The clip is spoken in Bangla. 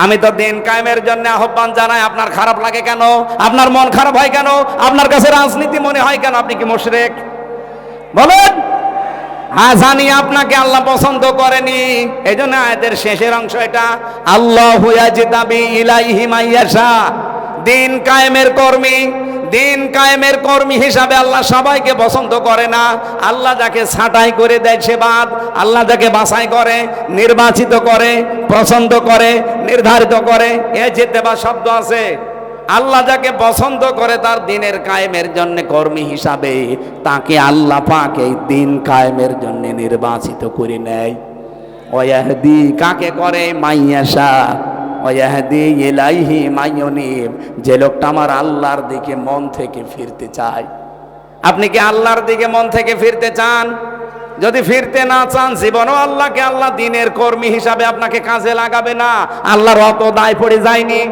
আমি তো দিন কায়েমের জন্য আহ্বান জানাই, আপনার খারাপ লাগে কেন? আপনার মন খারাপ হয় কেন? আপনার কাছে রাজনীতি মনে হয় কেন? আপনি কি মুশরিক? বলেন। হ্যাঁ, জানি আপনাকে আল্লাহ পছন্দ করেনি, এই জন্য আয়াতের শেষের অংশ এটা, আল্লাহু ইয়াজতাবি ইলাইহি মাইয়াশা। দিন কায়েমের কর্মী, দিন কায়েমের কর্মী হিসাবে আল্লাহ সবাইকে পছন্দ করে না। আল্লাহ যাকে ছাঁটাই করে দেয় সে বাদ, আল্লাহ যাকে বাছাই করে, নির্বাচিত করে, পছন্দ করে, নির্ধারিত করে, এ জিতেবা শব্দ আছে। আল্লাহ যাকে পছন্দ করে তার দিনের কায়েমের জন্য কর্মী হিসাবে, তাকে আল্লাহ পাক এই দিন কায়েমের জন্য নির্বাচিত করে নেয়। ওয়াহদি কাকে করে? মাইয়াশা। ওয়াহদি ইলাইহি মাইয়ুনিব, যে লোকটা আমার আল্লাহর দিকে মন থেকে ফিরতে চায়। আপনি কি আল্লাহর দিকে মন থেকে ফিরতে চান? যদি ফিরতে না চান, জীবনও আল্লাহকে আল্লাহ দিনের কর্মী হিসাবে আপনাকে কাজে লাগাবে না। আল্লাহর অত দায় পড়ে যায়নি।